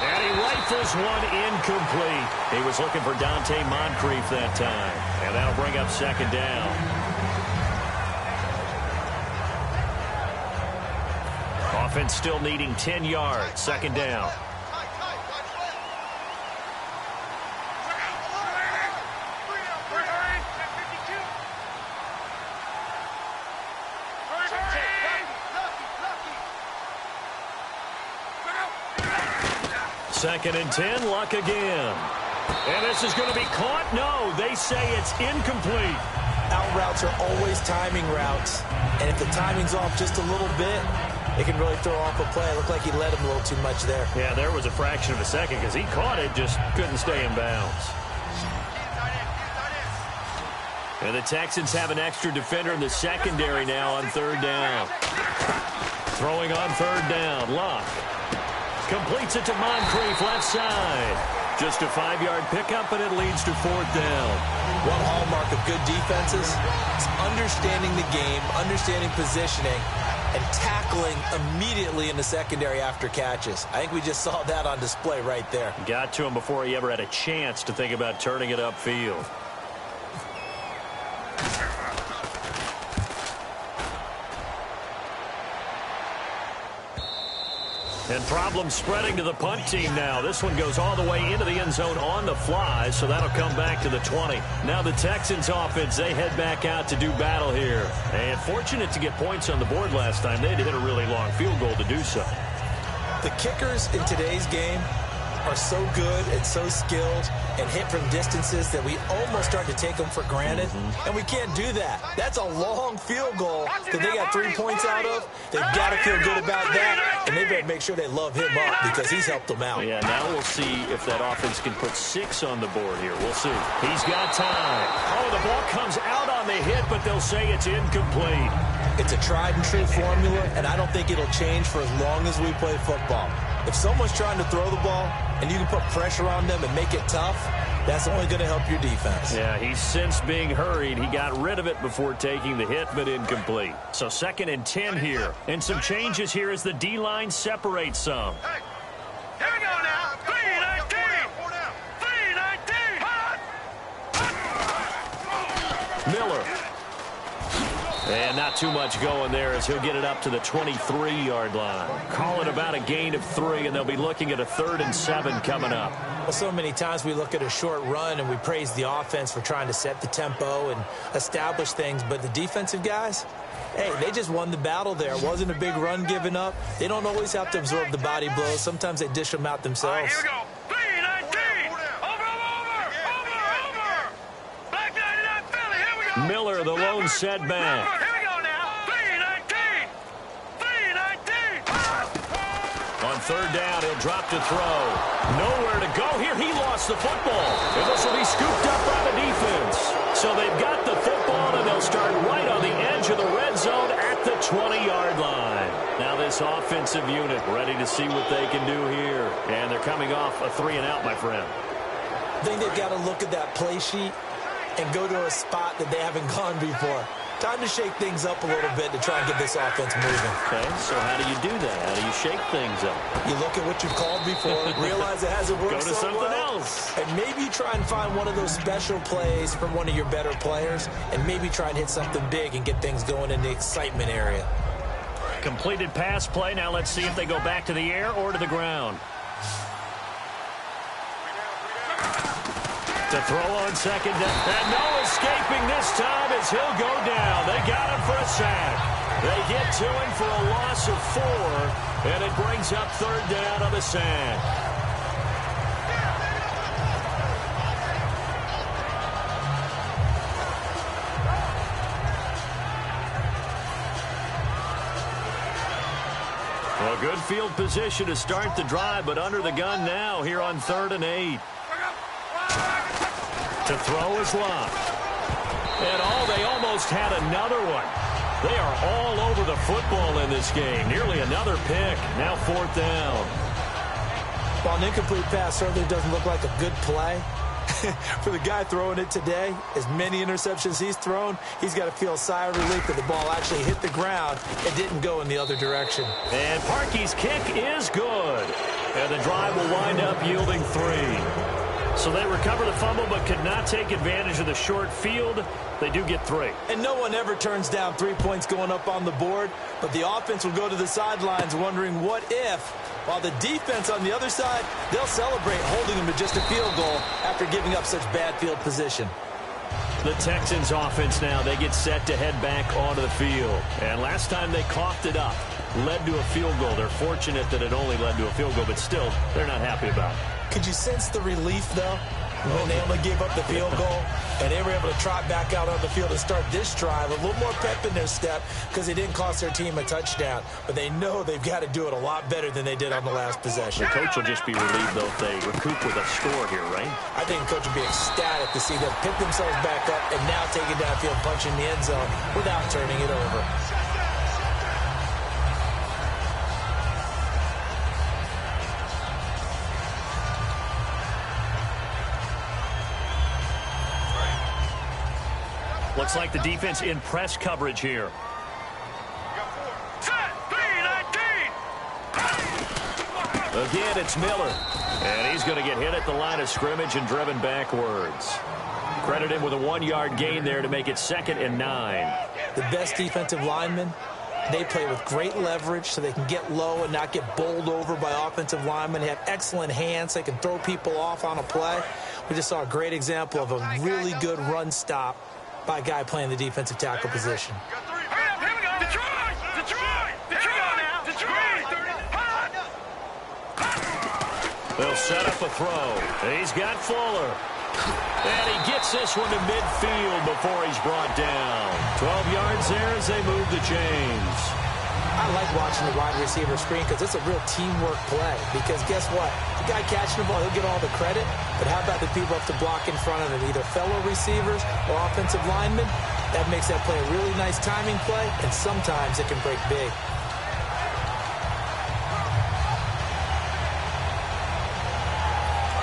Speaker 1: And he rifles one incomplete. He was looking for Dante Moncrief that time. And that'll bring up second down. Offense still needing 10 yards. Second down. Second and 10, Luck again. And this is going to be caught. No, they say it's incomplete.
Speaker 2: Out routes are always timing routes. And if the timing's off just a little bit, it can really throw off a play. It looked like he led him a little too much there.
Speaker 1: Yeah, there was a fraction of a second because he caught it, just couldn't stay in bounds. And the Texans have an extra defender in the secondary now on third down. Throwing on third down, Luck. Completes it to Moncrief, left side. Just a 5-yard pickup, and it leads to fourth down.
Speaker 2: One hallmark of good defenses is understanding the game, understanding positioning, and tackling immediately in the secondary after catches. I think we just saw that on display right there.
Speaker 1: Got to him before he ever had a chance to think about turning it upfield. And problems spreading to the punt team now. This one goes all the way into the end zone on the fly, so that'll come back to the 20. Now the Texans offense, they head back out to do battle here. And fortunate to get points on the board last time. They had to hit a really long field goal to do so.
Speaker 2: The kickers in today's game are so good and so skilled and hit from distances that we almost start to take them for granted, and we can't do that. That's a long field goal that they got 3 points out of. They've got to feel good about that, and they better make sure they love him up because he's helped them out.
Speaker 1: Yeah, now we'll see if that offense can put 6 on the board here. We'll see. He's got time. Oh, the ball comes out on the hit, but they'll say it's incomplete.
Speaker 2: It's a tried-and-true formula, and I don't think it'll change for as long as we play football. If someone's trying to throw the ball and you can put pressure on them and make it tough, that's only going to help your defense.
Speaker 1: Yeah, he's since being hurried. He got rid of it before taking the hit, but incomplete. So 2nd and 10 here. And some changes here as the D-line separates some.
Speaker 3: Hey, here we go now. 3-19. 3-19.
Speaker 1: Miller. And not too much going there as he'll get it up to the 23-yard line. Call it about a gain of 3, and they'll be looking at a 3rd and 7 coming up.
Speaker 2: Well, so many times we look at a short run and we praise the offense for trying to set the tempo and establish things, but the defensive guys, hey, they just won the battle there. It wasn't a big run given up. They don't always have to absorb the body blows. Sometimes they dish them out themselves.
Speaker 3: All right, here we go. 3-19. Over. Black 99 Philly, here we go.
Speaker 1: Miller, the lone setback.
Speaker 3: Here we go now. 3-19.
Speaker 1: On third down, he'll drop to throw. Nowhere to go here. He lost the football. And this will be scooped up by the defense. So they've got the football, and they'll start right on the edge of the red zone at the 20-yard line. Now this offensive unit ready to see what they can do here. And they're coming off a 3-and-out, my friend.
Speaker 2: I think they've got to look at that play sheet and go to a spot that they haven't gone before. Time to shake things up a little bit to try and get this offense moving.
Speaker 1: Okay, so how do you do that? How do you shake things up?
Speaker 2: You look at what you've called before, realize it hasn't worked
Speaker 1: Go to
Speaker 2: so
Speaker 1: something
Speaker 2: well,
Speaker 1: else.
Speaker 2: and maybe try and find one of those special plays from one of your better players, and maybe try and hit something big and get things going in the excitement area.
Speaker 1: Completed pass play. Now let's see if they go back to the air or to the ground. To throw on second down. And no escaping this time as he'll go down. They got him for a sack. They get to him for a loss of 4. And it brings up third down on the sack. Well, good field position to start the drive, but under the gun now here on 3rd and 8. To throw is Luck. And they almost had another one. They are all over the football in this game. Nearly another pick. Now 4th down.
Speaker 2: While an incomplete pass certainly doesn't look like a good play, for the guy throwing it today, as many interceptions he's thrown, he's got to feel a sigh of relief that the ball actually hit the ground and didn't go in the other direction.
Speaker 1: And Parkey's kick is good. And the drive will wind up yielding 3. So they recover the fumble but could not take advantage of the short field. They do get 3.
Speaker 2: And no one ever turns down 3 points going up on the board, but the offense will go to the sidelines wondering what if, while the defense on the other side, they'll celebrate holding them to just a field goal after giving up such bad field position.
Speaker 1: The Texans offense now, they get set to head back onto the field. And last time they coughed it up, led to a field goal. They're fortunate that it only led to a field goal, but still, they're not happy about it.
Speaker 2: Could you sense the relief, though? when they only gave up the field goal, and they were able to trot back out on the field and start this drive. A little more pep in their step because it didn't cost their team a touchdown. But they know they've got to do it a lot better than they did on the last possession.
Speaker 1: The coach will just be relieved, though, if they recoup with a score here, right?
Speaker 2: I think the coach will be ecstatic to see them pick themselves back up and now take it downfield, punching the end zone without turning it over.
Speaker 1: Looks like the defense in press coverage here.
Speaker 3: Set, 3-19.
Speaker 1: Again, it's Miller. And he's going to get hit at the line of scrimmage and driven backwards. Credit him with a 1-yard gain there to make it 2nd and 9.
Speaker 2: The best defensive linemen, they play with great leverage so they can get low and not get bowled over by offensive linemen. They have excellent hands. They can throw people off on a play. We just saw a great example of a really good run stop by a guy playing the defensive tackle position.
Speaker 3: Here we go. Detroit! Detroit! Detroit! Detroit!
Speaker 1: They'll set up a throw. He's got Fuller. And he gets this one to midfield before he's brought down. 12 yards there as they move the chains.
Speaker 2: I like watching the wide receiver screen because it's a real teamwork play. Because guess what? The guy catching the ball, he'll get all the credit. But how about the people up to block in front of him, either fellow receivers or offensive linemen? That makes that play a really nice timing play, and sometimes it can break big.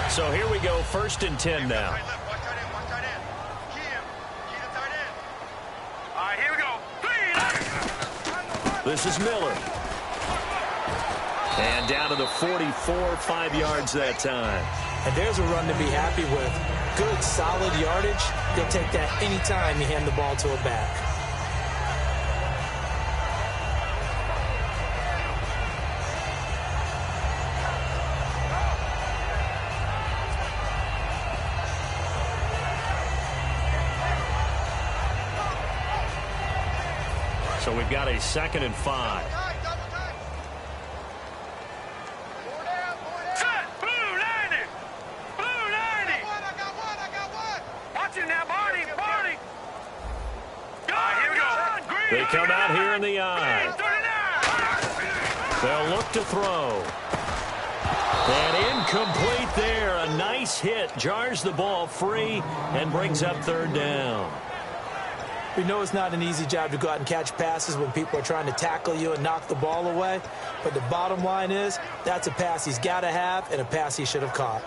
Speaker 1: So here we go, 1st and 10 now.
Speaker 3: All right, here we go. 3.
Speaker 1: This is Miller. And down to the 44, 5 yards that time.
Speaker 2: And there's a run to be happy with. Good, solid yardage. They'll take that anytime you hand the ball to a back.
Speaker 1: So we've got a 2nd and 5.
Speaker 3: Set, blue 90. Blue 90. Watch it now, Barney. Barney. All right, here we go.
Speaker 1: They come out here in the eye.
Speaker 3: 39.
Speaker 1: They'll look to throw. And incomplete there. A nice hit. Jars the ball free and brings up 3rd down.
Speaker 2: We know it's not an easy job to go out and catch passes when people are trying to tackle you and knock the ball away. But the bottom line is, that's a pass he's got to have and a pass he should have caught.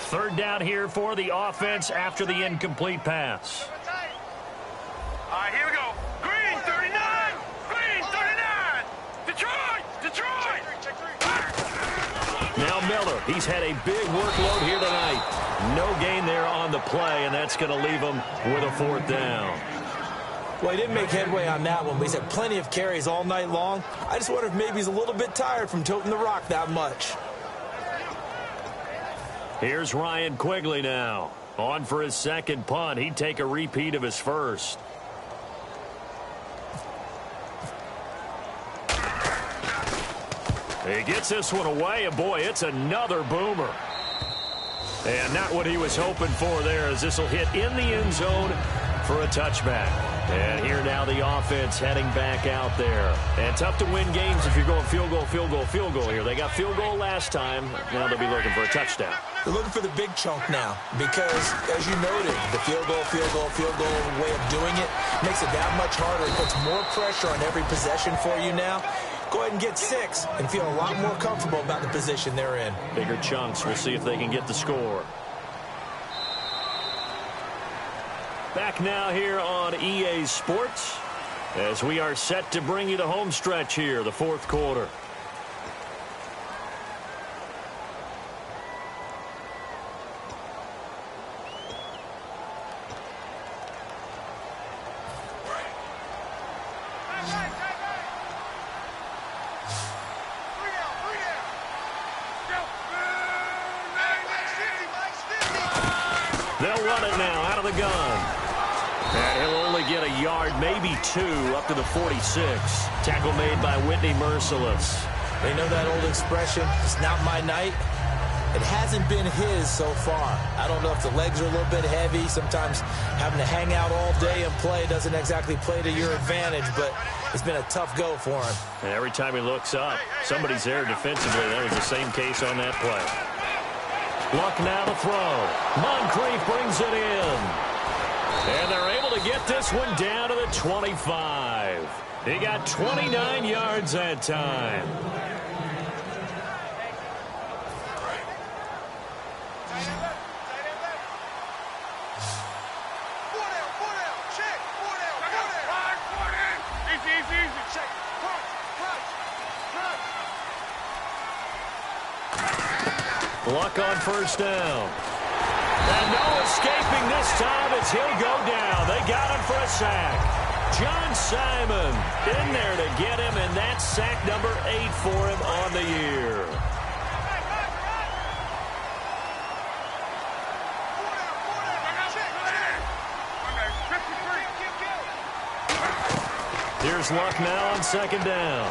Speaker 1: 3rd down here for the offense after the incomplete pass.
Speaker 3: All right, here we go. Green 39. Green 39. Detroit. Detroit.
Speaker 1: Now Miller, he's had a big workload here tonight. No gain there on the play, and that's going to leave him with a 4th down.
Speaker 2: Well, he didn't make headway on that one, but he's had plenty of carries all night long. I just wonder if maybe he's a little bit tired from toting the rock that much.
Speaker 1: Here's Ryan Quigley now. On for his 2nd punt. He'd take a repeat of his first. He gets this one away, and boy, it's another boomer. And not what he was hoping for there, as this will hit in the end zone for a touchback. And here now the offense heading back out there. And tough to win games if you're going field goal, field goal, field goal here. They got field goal last time. Now they'll be looking for a touchdown.
Speaker 2: They're looking for the big chunk now because, as you noted, the field goal way of doing it makes it that much harder. It puts more pressure on every possession for you now. Go ahead and get 6 and feel a lot more comfortable about the position they're in.
Speaker 1: Bigger chunks. We'll see if they can get the score. Back now here on EA Sports as we are set to bring you the home stretch here, the 4th quarter. They'll run it now out of the gun. And he'll only get a yard, maybe 2, up to the 46. Tackle made by Whitney Merciless.
Speaker 2: They know that old expression, it's not my night. It hasn't been his so far. I don't know if the legs are a little bit heavy. Sometimes having to hang out all day and play doesn't exactly play to your advantage, but it's been a tough go for him.
Speaker 1: And every time he looks up, somebody's there defensively. That was the same case on that play. Luck now to throw. Moncrief brings it in. And they're able to get this one down to the 25. He got 29 yards that time. Luck on first down. And no escaping this time as he'll go down. They got him for a sack. John Simon in there to get him, and that's sack number 8 for him on the year. Here's Luck now on second down.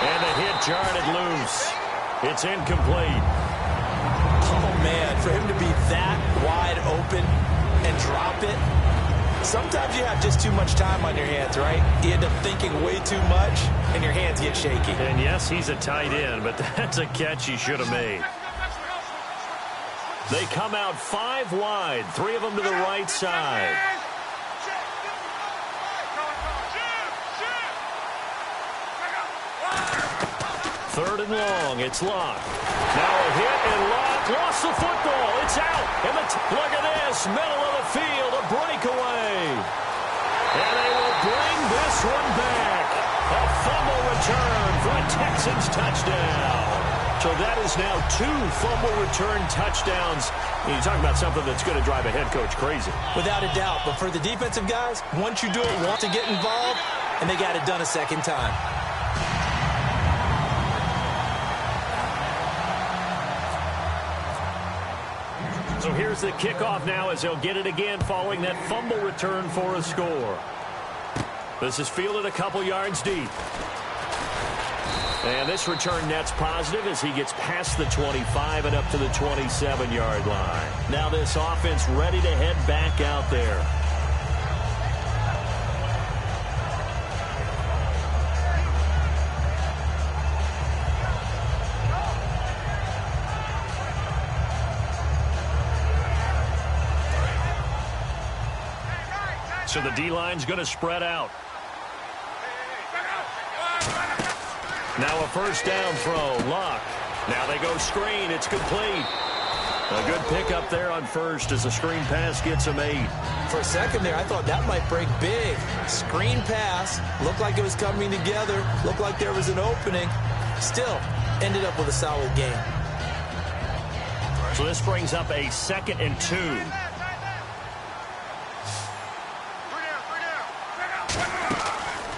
Speaker 1: And the hit jarred it loose. It's incomplete.
Speaker 2: Oh, man, for him to be that wide open and drop it, sometimes you have just too much time on your hands, right? You end up thinking way too much, and your hands get shaky.
Speaker 1: And, yes, he's a tight end, but that's a catch he should have made. They come out 5 wide, 3 of them to the right side. Third and long, it's Luck. Now a hit, and Luck lost the football. It's out. And look at this, middle of the field, a breakaway. And they will bring this one back. A fumble return for a Texans touchdown. So that is now 2 fumble return touchdowns. And you talk about something that's going to drive a head coach crazy.
Speaker 2: Without a doubt. But for the defensive guys, once you do it, want to get involved, and they got it done a second time.
Speaker 1: So here's the kickoff now as they'll get it again following that fumble return for a score. This is fielded a couple yards deep. And this return net's positive as he gets past the 25 and up to the 27-yard line. Now this offense ready to head back out there. So the D-line's going to spread out. Now a first down throw. Luck. Now they go screen. It's complete. A good pickup there on first as the screen pass gets him 8.
Speaker 2: For a second there, I thought that might break big. Screen pass. Looked like it was coming together. Looked like there was an opening. Still, ended up with a solid game.
Speaker 1: So this brings up a 2nd and 2.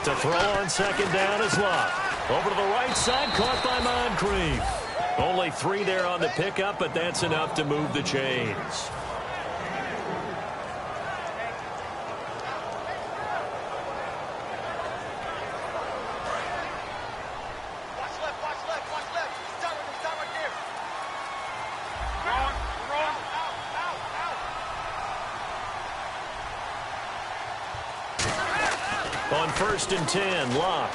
Speaker 1: To throw on second down is Luck. Over to the right side, caught by Moncrief. Only 3 there on the pickup, but that's enough to move the chains. On 1st and 10, Luck.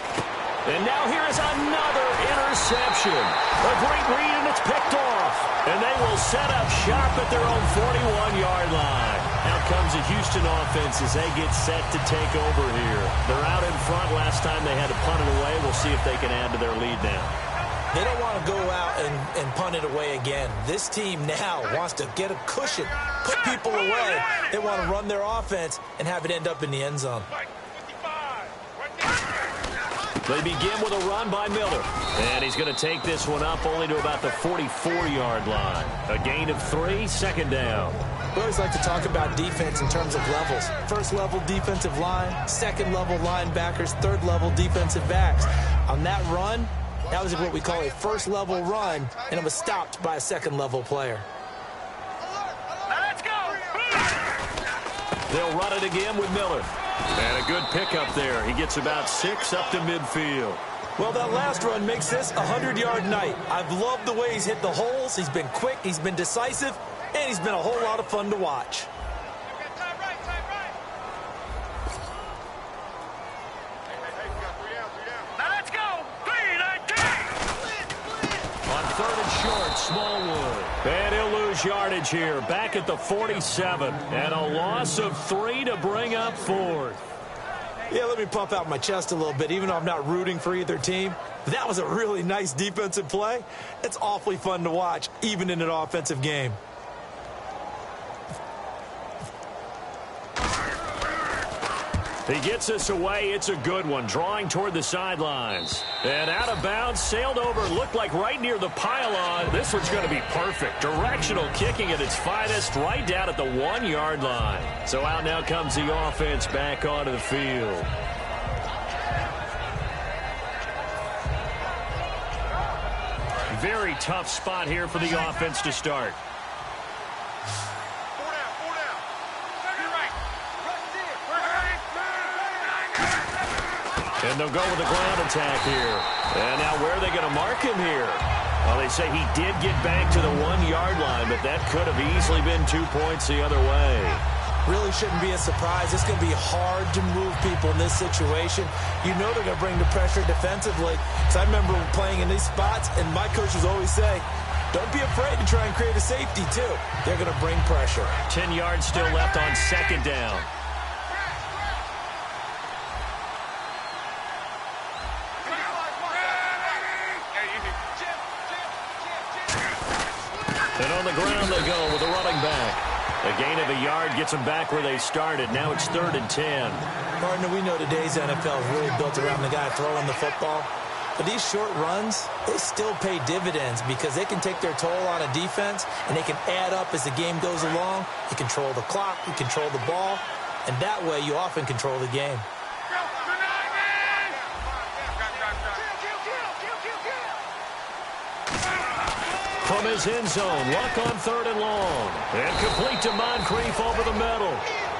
Speaker 1: And now here is another interception. A great read, and it's picked off. And they will set up shop at their own 41-yard line. Out comes the Houston offense as they get set to take over here. They're out in front. Last time they had to punt it away. We'll see if they can add to their lead now.
Speaker 2: They don't want to go out and punt it away again. This team now wants to get a cushion, put people away. They want to run their offense and have it end up in the end zone.
Speaker 1: They begin with a run by Miller. And he's going to take this one up only to about the 44-yard line. A gain of 3, second down.
Speaker 2: We always like to talk about defense in terms of levels. First-level defensive line, second-level linebackers, third-level defensive backs. On that run, that was what we call a first-level run, and it was stopped by a second-level player.
Speaker 3: Let's go!
Speaker 1: They'll run it again with Miller. And a good pickup there. He gets about 6 up to midfield.
Speaker 2: Well, that last run makes this a 100-yard night. I've loved the way he's hit the holes. He's been quick, he's been decisive, and he's been a whole lot of fun to watch.
Speaker 3: Now let's go. 3-19.
Speaker 1: On third and short, Smallwood. And he'll lose yardage here, back at the 47. And a loss of 3 to bring up fourth.
Speaker 2: Yeah, let me puff out my chest a little bit, even though I'm not rooting for either team. That was a really nice defensive play. It's awfully fun to watch, even in an offensive game.
Speaker 1: He gets us away. It's a good one, drawing toward the sidelines. And out of bounds, sailed over, looked like right near the pylon. This one's going to be perfect. Directional kicking at its finest, right down at the 1-yard line. So out now comes the offense back onto the field. Very tough spot here for the offense to start. And they'll go with the ground attack here. And now where are they going to mark him here? Well, they say he did get back to the 1-yard line, but that could have easily been 2 points the other way.
Speaker 2: Really shouldn't be a surprise. It's going to be hard to move people in this situation. You know they're going to bring the pressure defensively. Because I remember playing in these spots, and my coaches always say, don't be afraid to try and create a safety, too. They're going to bring pressure.
Speaker 1: 10 yards still left on second down. And on the ground they go with the running back. A gain of a yard gets them back where they started. Now it's 3rd and 10.
Speaker 2: Partner, we know today's NFL is really built around the guy throwing the football. But these short runs, they still pay dividends because they can take their toll on a defense and they can add up as the game goes along. You control the clock, you control the ball, and that way you often control the game.
Speaker 1: From his end zone, Luck on 3rd and long. And complete to Moncrief over the middle.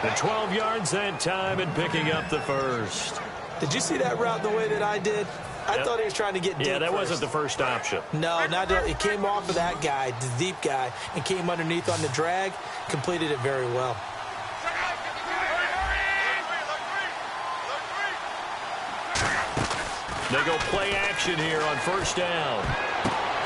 Speaker 1: And 12 yards that time and picking up the first.
Speaker 2: Did you see that route the way that I did? I thought he was trying to get deep.
Speaker 1: Yeah, that
Speaker 2: first.
Speaker 1: wasn't the first option.
Speaker 2: No, not it came off of that guy, the deep guy, and came underneath on the drag, completed it very well.
Speaker 1: They go play action here on 1st down.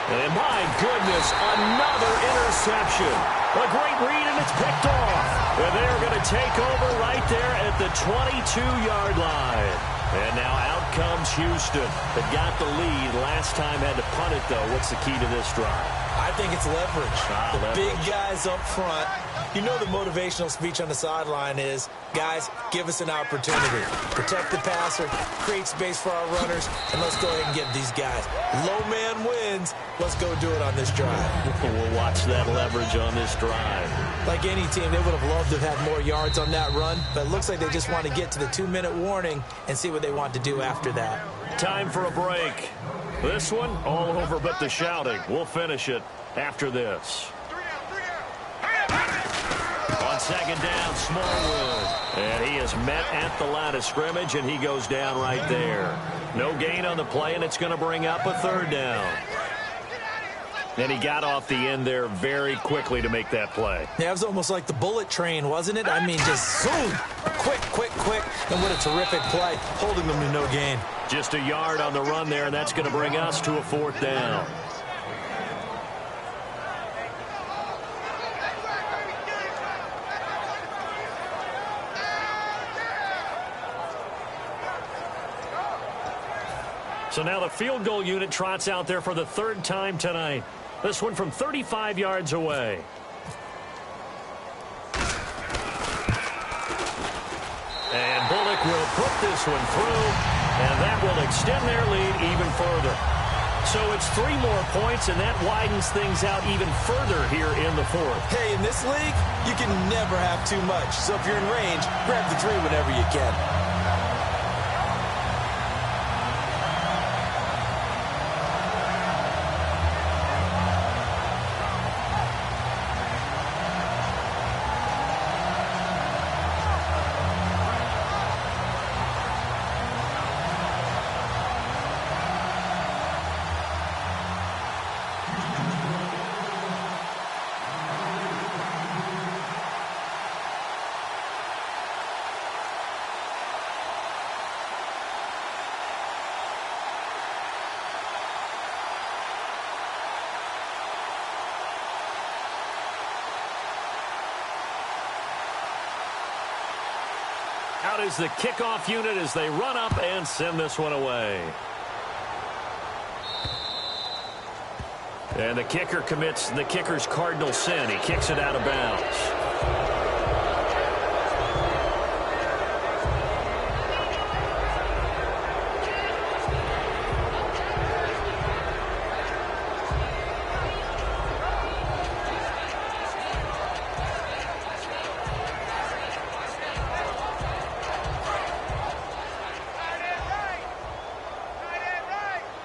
Speaker 1: And my goodness, another interception. A great read, and it's picked off. And they're going to take over right there at the 22-yard line. And now out comes Houston. They got the lead. Last time had to punt it, though. What's the key to this drive?
Speaker 2: I think it's leverage.
Speaker 1: Leverage.
Speaker 2: Big guys up front. You know the motivational speech on the sideline is, guys, give us an opportunity. Protect the passer, create space for our runners, and let's go ahead and get these guys. Low man wins. Let's go do it on this drive.
Speaker 1: We'll watch that leverage on this drive.
Speaker 2: Like any team, they would have loved to have had more yards on that run, but it looks like they just want to get to the 2-minute warning and see what they want to do after that.
Speaker 1: Time for a break. This one, all over but the shouting. We'll finish it after this. On 2nd down, Smallwood. And he is met at the line of scrimmage, and he goes down right there. No gain on the play, and it's going to bring up a 3rd down. And he got off the end there very quickly to make that play.
Speaker 2: Yeah, it was almost like the bullet train, wasn't it? I mean, just zoom. Quick, quick, quick. And what a terrific play, holding them to no gain.
Speaker 1: Just a yard on the run there, and that's going to bring us to a 4th down. So now the field goal unit trots out there for the 3rd time tonight. This one from 35 yards away. And Bullock will put this one through, and that will extend their lead even further. So it's 3 more points, and that widens things out even further here in the 4th.
Speaker 2: Hey, in this league, you can never have too much. So if you're in range, grab the 3 whenever you can.
Speaker 1: Out is the kickoff unit as they run up and send this one away. And the kicker commits the kicker's cardinal sin. He kicks it out of bounds.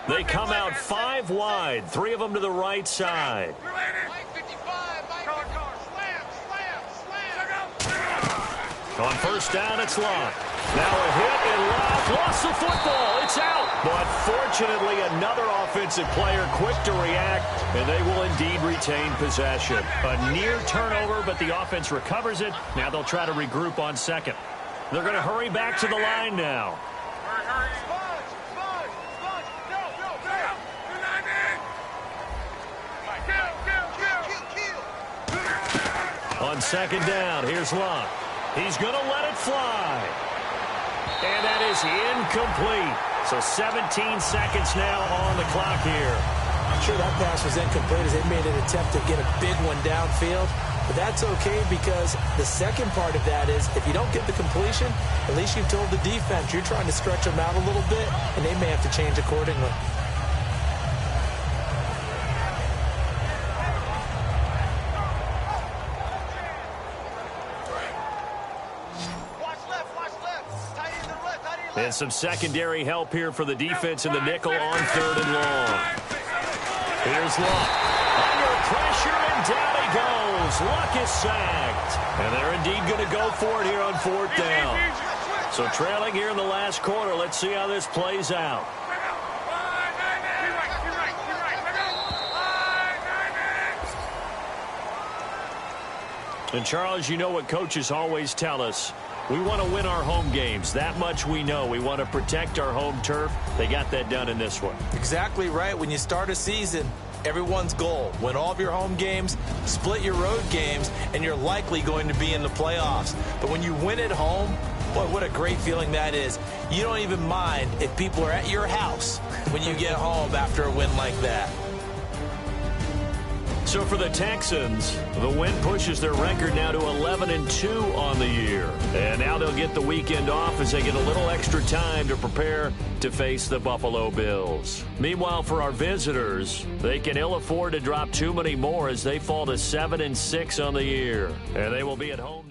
Speaker 1: They come out 5 wide, 3 of them to the right side. On first down, it's Love. Now a hit and Love lost the football. It's out. But fortunately, another offensive player quick to react, and they will indeed retain possession. A near turnover, but the offense recovers it. Now they'll try to regroup on second. They're going to hurry back to the line now. On second down, here's Love. He's going to let it fly. And that is incomplete. So 17 seconds now on the clock here.
Speaker 2: Sure, that pass was incomplete as they made an attempt to get a big one downfield. But that's okay because the second part of that is if you don't get the completion, at least you've told the defense you're trying to stretch them out a little bit, and they may have to change accordingly.
Speaker 1: And some secondary help here for the defense in the nickel on 3rd and long. Here's Luck. Under pressure, and down he goes. Luck is sacked. And they're indeed going to go for it here on 4th down. So trailing here in the last quarter. Let's see how this plays out. And, Charles, you know what coaches always tell us. We want to win our home games. That much we know. We want to protect our home turf. They got that done in this one.
Speaker 2: Exactly right. When you start a season, everyone's goal, win all of your home games, split your road games, and you're likely going to be in the playoffs. But when you win at home, boy, what a great feeling that is. You don't even mind if people are at your house when you get home after a win like that.
Speaker 1: So for the Texans, the win pushes their record now to 11-2 on the year. And now they'll get the weekend off as they get a little extra time to prepare to face the Buffalo Bills. Meanwhile, for our visitors, they can ill afford to drop too many more as they fall to 7-6 on the year. And they will be at home.